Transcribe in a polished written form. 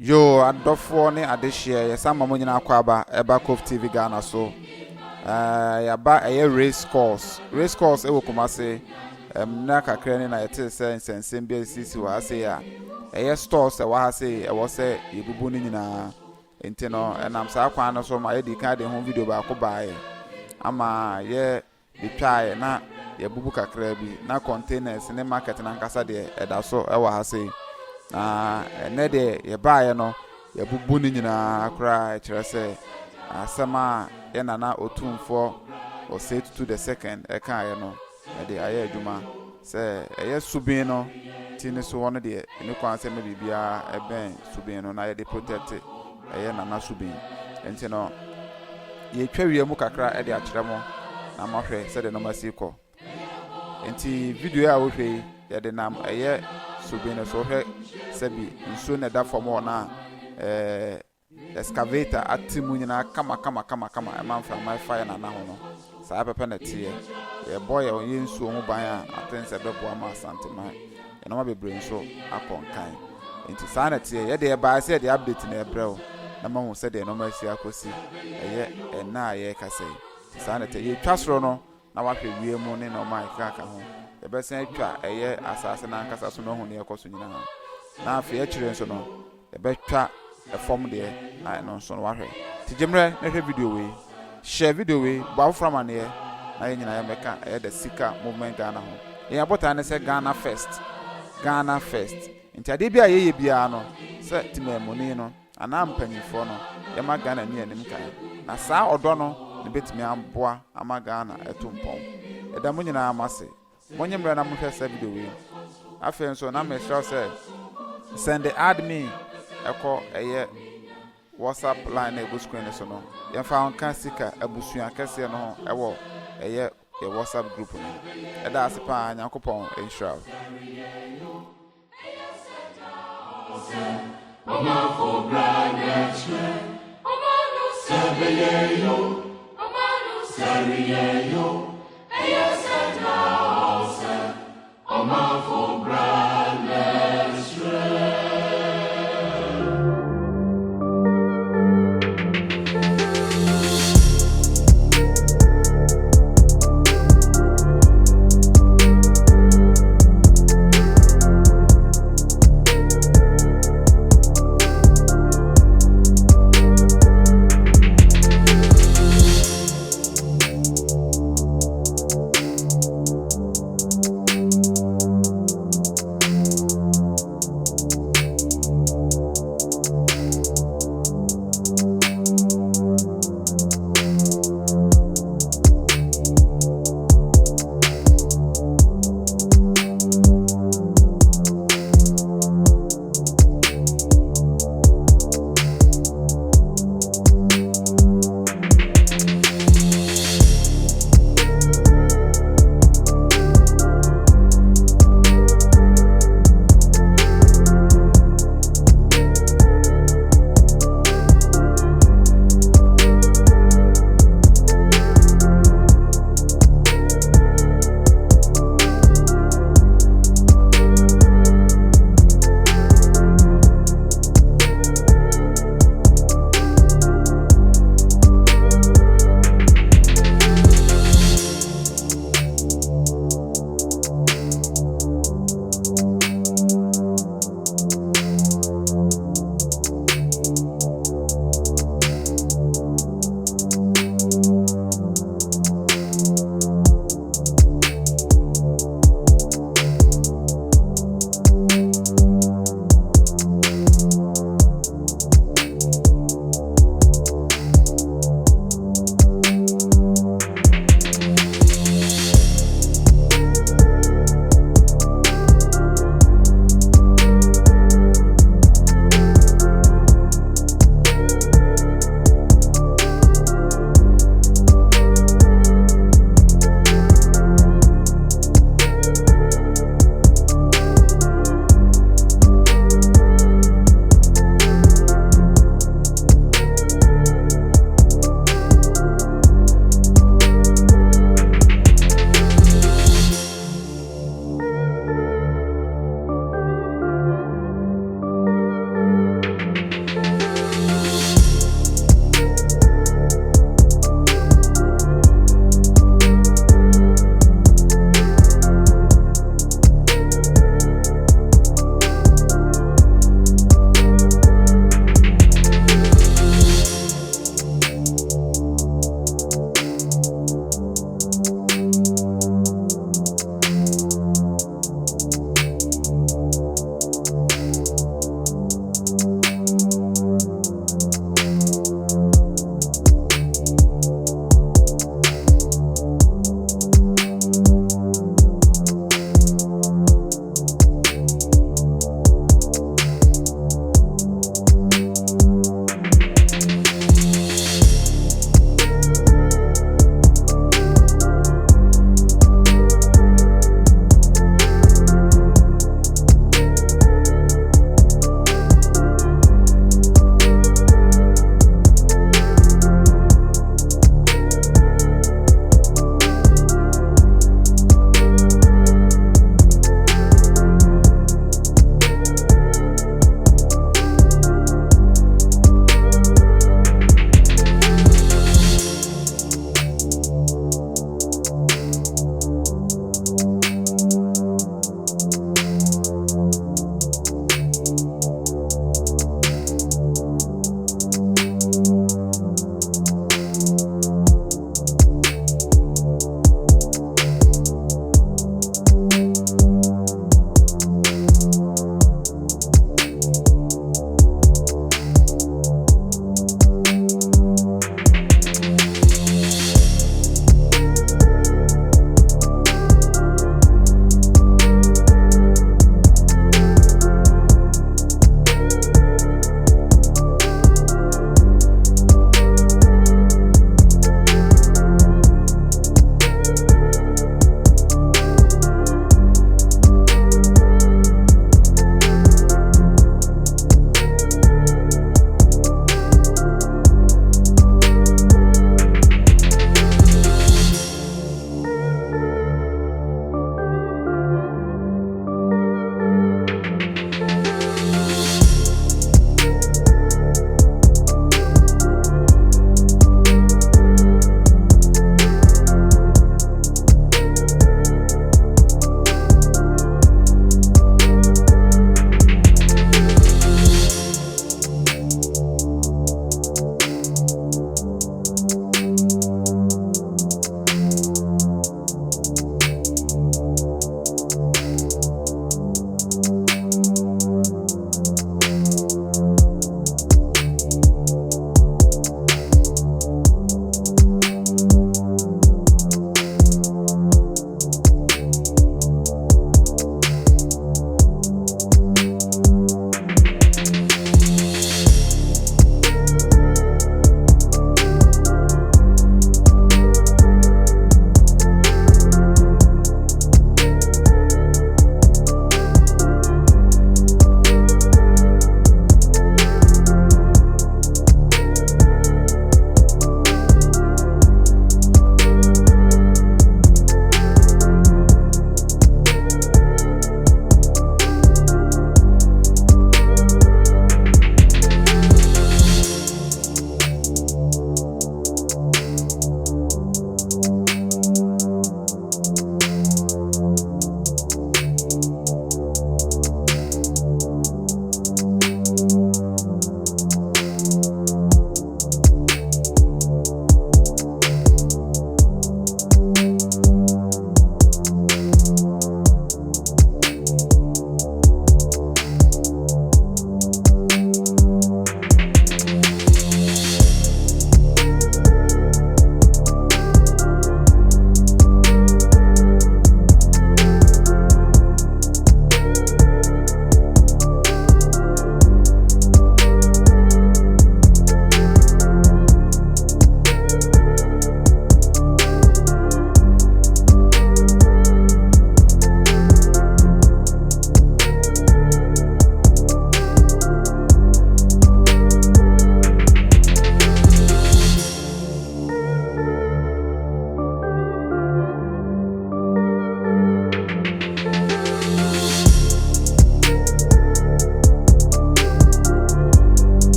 Yo, adofo ne adehye yesama mo nyina akwaba eba COVTVGHANA so. Yaba race course e wo Kumasi. Na kakra ne na yete se nsensem bia sisi wa ase ya. Stores e wa ase e wo se yebubu ni nyina. Enti no enam sa akwan no so ma ye di kan de ho video ba ko baaye. Ama ye bitwae na yebubu kakra bi na containers ne market na nkasa de eda so e wa ase. Ne de ye baaye no ye bubu ni nyina akra kire se asema ye nana otumfo o say to the second e kan ye no de aye adwuma se ye SUBIN no tini so wono de ni kwan se me bibia e ben SUBIN no na ye de protect ye nana SUBIN enti no ye twawie mu kakra e de akire mo na mahwe se de no masiko enti video a wo hwe ye de nam ye SUBIN so hwe sebi nso na da form na excavator atimu nyina kama emanfra my fire na ho no saa pepe na tie ye boy ye nsu ho ban a atense bebo ama asante man e no ma bebre nso akonkan enti saa na tie ye de ba se de update na ebreo na ma hu se de no ma si akosi ye na ye kase saa na tie ye twasoro no na wahwe wie mu ne no ma ika ho ye be sen atwa ye asase na nkasa so no hu ne ekoso nyina na afi akire nso no ebetwa form de na no so no wahwe ti jemre na hwe video we share video we ba from an here na nyina ya meka the sika movement Ghana ho ya bota ne se Ghana first nti ade bia ye bia no se timemoni no ana mpanyifo no ya ma Ghana ni anim kan na saa odo no ne betimi amboa ama Ghana etumpon eda mo nyina amase monyemre na mo hwe se video we afen so na me show se send the admin eko WhatsApp line ebo screen so no ye fa on kan sika abusua kese no ewo ye WhatsApp group no e da asepa anyakopon ensure mama for brother mama no sabe yo